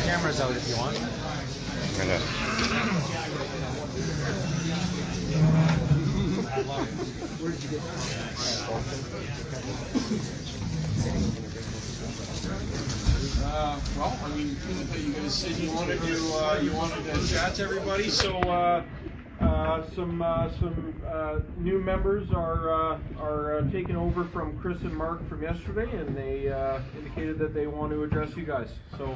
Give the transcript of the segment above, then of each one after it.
camera's out if you want. Where did you get well, I mean, you guys said you wanted to chat to everybody, so some new members are taking over from Chris and Mark from yesterday, and they indicated that they want to address you guys. So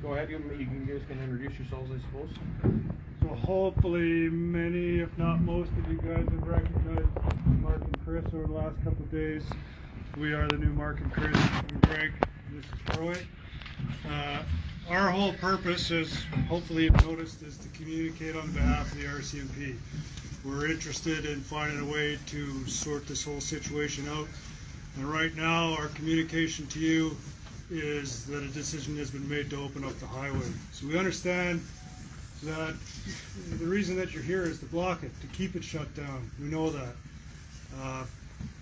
go ahead, you guys can introduce yourselves, I suppose. So hopefully many, if not most of you guys have recognized Mark and Chris over the last couple of days. We are the new Mark and Chris. I'm Greg. This is Troy. Our whole purpose, as hopefully you've noticed, is to communicate on behalf of the RCMP. We're interested in finding a way to sort this whole situation out. And right now, our communication to you is that a decision has been made to open up the highway. So we understand that the reason that you're here is to block it, to keep it shut down. We know that.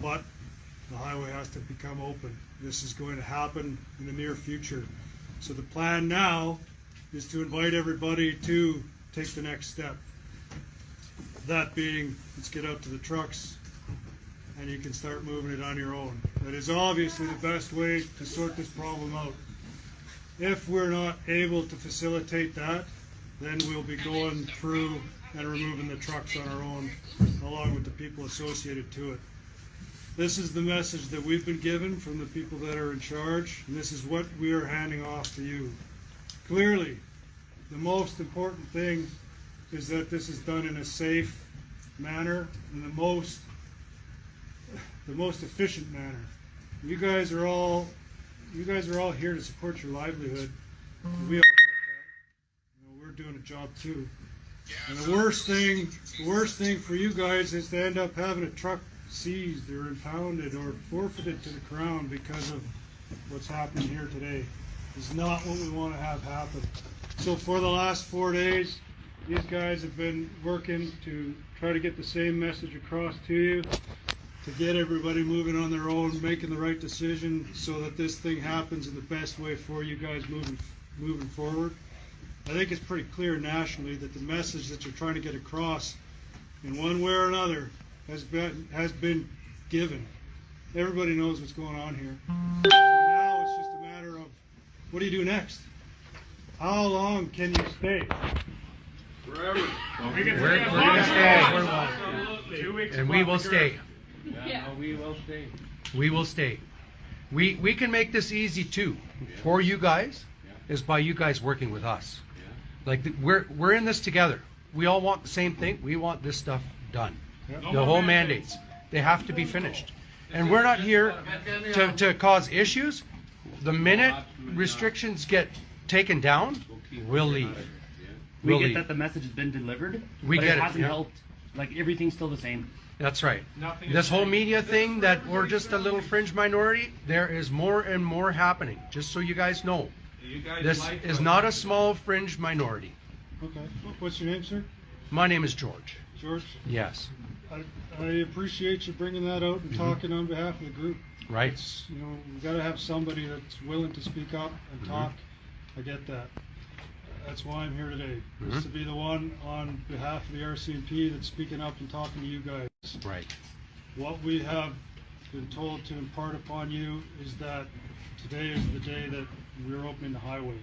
But the highway has to become open. This is going to happen in the near future. So the plan now is to invite everybody to take the next step. That being, let's get out to the trucks and you can start moving it on your own. That is obviously the best way to sort this problem out. If we're not able to facilitate that, then we'll be going through and removing the trucks on our own, along with the people associated to it. This is the message that we've been given from the people that are in charge, and this is what we are handing off to you. Clearly, the most important thing is that this is done in a safe manner and the most efficient manner. You guys are all here to support your livelihood. We all get that. We're doing a job too. And the worst thing for you guys is to end up having a truck seized or impounded or forfeited to the Crown because of what's happening here today. It's not what we want to have happen. So for the last 4 days, these guys have been working to try to get the same message across to you, to get everybody moving on their own, making the right decision so that this thing happens in the best way for you guys moving forward. I think it's pretty clear nationally that the message that you're trying to get across in one way or another has been given. Everybody knows what's going on here. So now it's just a matter of, what do you do next? How long can you stay? Forever. We're going to stay. 2 weeks. And we will stay. Yeah, no, we will stay. We will stay. We can make this easy too for you guys, is by you guys working with us. Like we're in this together. We all want the same thing. We want this stuff done. The whole mandates, they have to be finished. And we're not here to cause issues. The minute restrictions get taken down, we'll leave. We get that the message has been delivered, We but get it it, hasn't yeah. helped. Like, everything's still the same. That's right. This whole media thing that we're just a little fringe minority, there is more and more happening, just so you guys know. This is not a small fringe minority. Okay. What's your name, sir? My name is George. George? Yes. I appreciate you bringing that out and talking on behalf of the group. Right. It's, we've got to have somebody that's willing to speak up and talk. I get that. That's why I'm here today, is to be the one on behalf of the RCMP that's speaking up and talking to you guys. Right. What we have been told to impart upon you is that today is the day that we're opening the highway.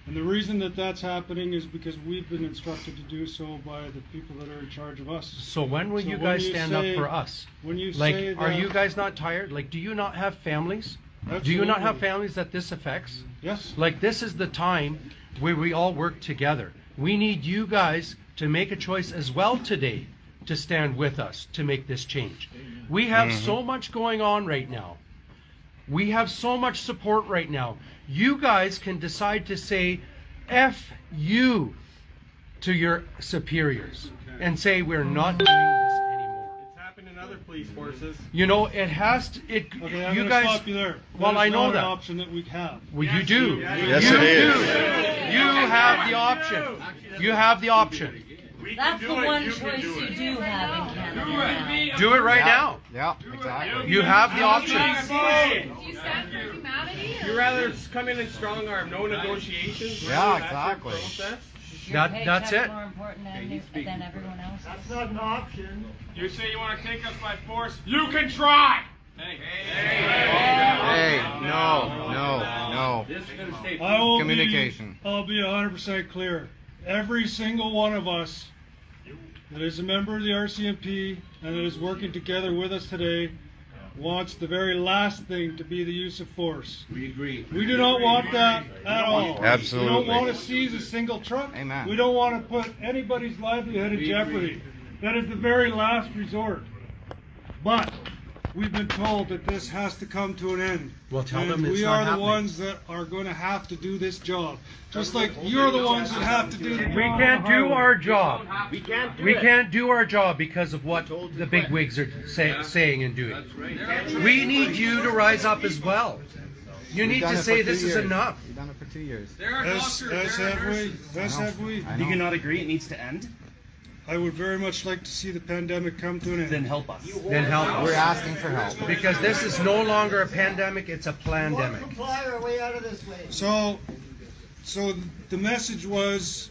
And the reason that that's happening is because we've been instructed to do so by the people that are in charge of us. So when will you guys stand up for us? When you Like, say are that- you guys not tired? Like, do you not have families? Do you not have Absolutely. families that this affects? Yes. Like, this is the time where we all work together. We need you guys to make a choice as well today to stand with us to make this change. We have so much going on right now. We have so much support right now. You guys can decide to say F you to your superiors and say we're not doing this anymore. It's happened in other police forces. You know, it has to, Okay, I'm you gonna guys, stop you there. Well, That I is know not that. an option that we have. well, you do. Yes, you it is. do. You have the option. You have the option. That's the one choice you do have in Canada. Do it right now. Yeah, exactly. You have the option. Do you stand for humanity? You rather come in and strong arm, no negotiations? Yeah, really, that's your exactly. process? Is your That's paycheck it. more important than everyone else? That's not an option. You say you want to take us by force? You can try. Hey, no. I will Communication. I'll be 100% clear. Every single one of us that is a member of the RCMP and that is working together with us today wants the very last thing to be the use of force. We agree. We do not want that at all. Absolutely. We don't want to seize a single truck. Amen. We don't want to put anybody's livelihood in jeopardy. That is the very last resort. But we've been told that this has to come to an end. Well, tell and them it's we not are the happening. ones that are going to have to do this job. Just like you're the ones that have to do the job. We can't do our job. We can't do We it. can't do our job because of what the big wigs are saying and doing. We need you to rise up as well. You need to say this is enough. We've done it for 2 years. As have we. I Do you know. not agree it needs to end? I would very much like to see the pandemic come to an end. Then help us. Then help We're us. asking for help. Because this is no longer a pandemic, it's a plandemic. So the message was,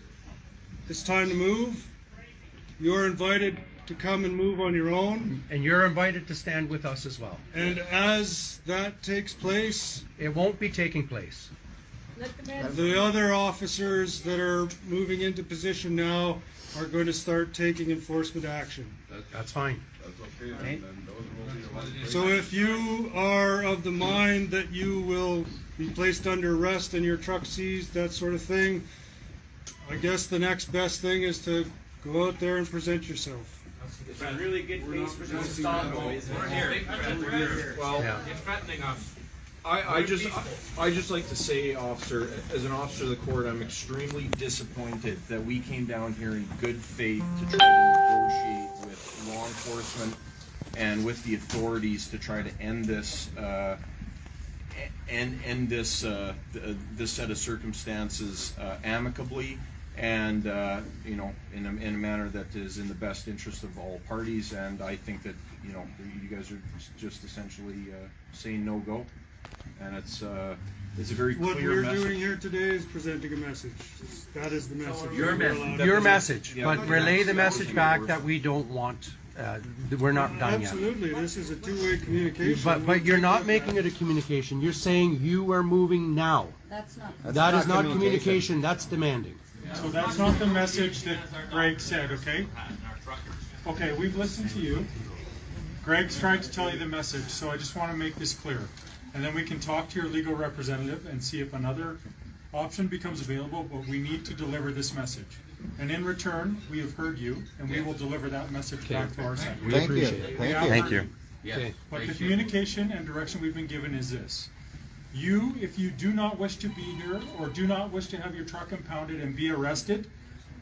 it's time to move. You're invited to come and move on your own. And you're invited to stand with us as well. And as that takes place, It won't be taking place. the other officers that are moving into position now are going to start taking enforcement action. That's fine. Okay. So if you are of the mind that you will be placed under arrest and your truck seized, that sort of thing, I guess the next best thing is to go out there and present yourself. It's a really good case for this to stop, though, isn't it? Well, Yeah. I just like to say, officer, as an officer of the court, I'm extremely disappointed that we came down here in good faith to try to negotiate with law enforcement and with the authorities to try to end this, this set of circumstances amicably and in a manner that is in the best interest of all parties. And I think that you guys are just essentially saying no go. And it's a very What clear we're message. doing here today is presenting a message. That is the message. Your We're message. allowed to Your present. message, Yeah, but but relay the that was message your back words. that we don't want, we're not done yet. Absolutely, this is a two-way communication. But you're not making it a communication. You're saying you are moving now. That's not. That is not communication, that's demanding. So that's not the message that Greg said, okay? Okay, we've listened to you. Greg's tried to tell you the message, so I just want to make this clear. And then we can talk to your legal representative and see if another option becomes available, but we need to deliver this message. And in return, we have heard you, and we will deliver that message back to our side. We Thank you. appreciate it. Thank you. Okay. But the communication and direction we've been given is this. You, if you do not wish to be here or do not wish to have your truck impounded and be arrested,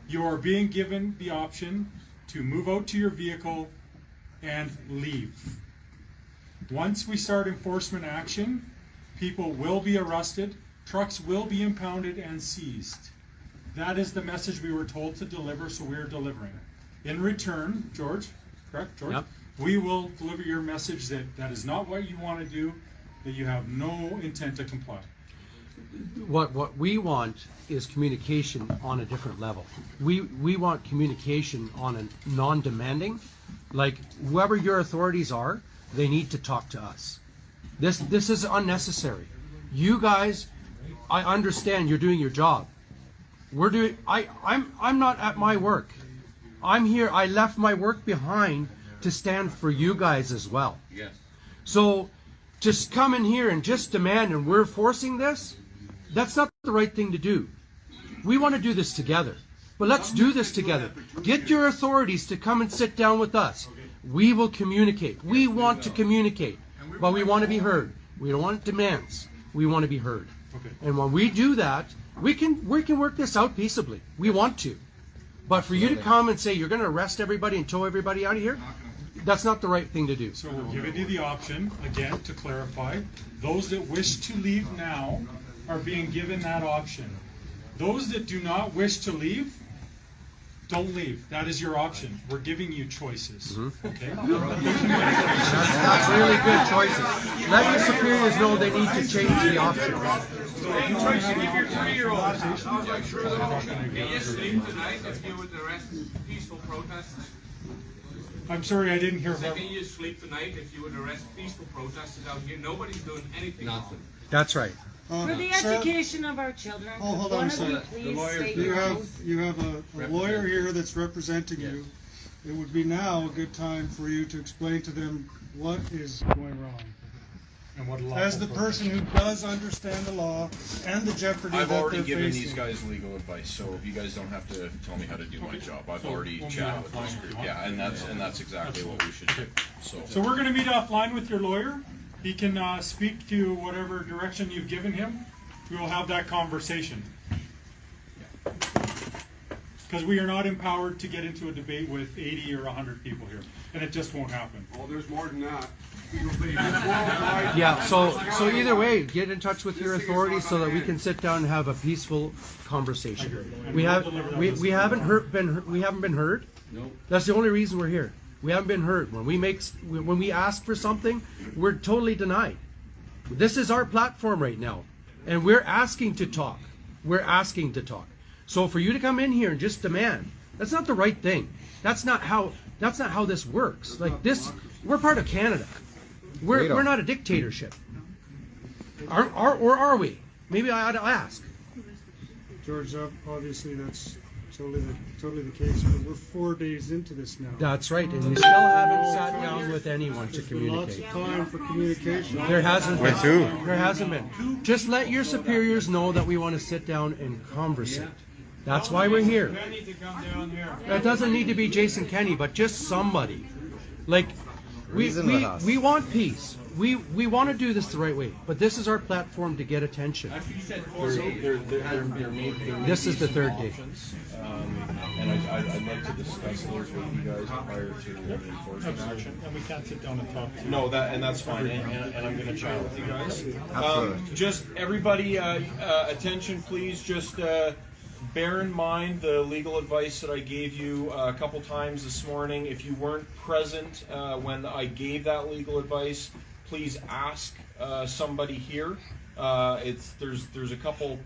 you are being given the option to move out to your vehicle and leave. Once we start enforcement action, people will be arrested, trucks will be impounded and seized. That is the message we were told to deliver, so we are delivering it. In return, George, correct, George? Yep. We will deliver your message that that is not what you want to do, that you have no intent to comply. What we want is communication on a different level. We want communication on a non-demanding, like whoever your authorities are, they need to talk to us. This is unnecessary. You guys, I understand you're doing your job. I'm not at my work. I'm here. I left my work behind to stand for you guys as well. Yes. So just come in here and just demand and we're forcing this, that's not the right thing to do. We want to do this together. But let's do this together. Get your authorities to come and sit down with us. We will communicate. We want to communicate. But we want to be heard. We don't want demands. We want to be heard. And when we do that, we can work this out peaceably. We want to. But for you to come and say you're going to arrest everybody and tow everybody out of here, that's not the right thing to do. So we're giving you the option, again, to clarify, those that wish to leave now are being given that option. Those that do not wish to leave, don't leave. That is your option. We're giving you choices. Okay? That's really good choices. Let your superiors know they need to change the option. Can you sleep tonight if you would arrest peaceful protesters? I'm sorry, I didn't hear So what. can you sleep tonight if you would arrest peaceful protesters out here? Nobody's doing anything. Nothing. That's right. For the education of our children, Hold on one a of you second. please state You your have, oath? you have a lawyer here that's representing you. It would be now a good time for you to explain to them what is going wrong. And what As the person who does understand the law and the jeopardy I've that already they're given these facing. guys legal advice, so you guys don't have to tell me how to do my job. I've So already we'll meet chatted with offline this if you group. want. Yeah, and that's exactly what we should do. So we're going to meet offline with your lawyer. He can speak to whatever direction you've given him. We will have that conversation. Because we are not empowered to get into a debate with 80 or 100 people here, and it just won't happen. Oh, there's more than that. Yeah, so either way, get in touch with your authorities so that we can sit down and have a peaceful conversation. We haven't been heard. That's the only reason we're here. We haven't been heard. When we ask for something, we're totally denied. This is our platform right now, and we're asking to talk. We're asking to talk. So for you to come in here and just demand, that's not the right thing. That's not how this works. Like this, we're part of Canada. We're not a dictatorship. Or are we? Maybe I ought to ask. George, obviously that's totally the case, but we're 4 days into this now. That's right, and we still haven't sat down with anyone to There's been lots communicate. of time for communication. There hasn't been. With who? There hasn't been. Just let your superiors know that we want to sit down and conversate. That's why we're here. Penny to come down here. It doesn't need to be Jason Kenney, but just somebody. Like, Reason with us. we want peace. We want to do this the right way, but this is our platform to get attention. This is the third day. And I'd like to discuss those with you guys prior to any enforcement action. And we can't sit down and talk. No, that's fine, and I'm gonna chat with you guys. Absolutely. Just everybody, attention please, just bear in mind the legal advice that I gave you a couple times this morning. If you weren't present when I gave that legal advice, please ask somebody here. There's a couple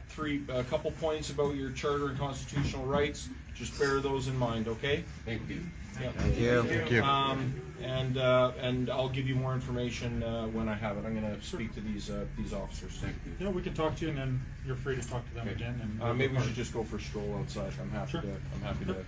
points about your charter and constitutional rights. Just bear those in mind, okay? Thank you. Yeah. Thank you. Thank you. And I'll give you more information when I have it. I'm going to speak to these officers. Thank you. Yeah, we can talk to you, and then you're free to talk to them again. And Maybe we should just go for a stroll outside. I'm happy Sure. to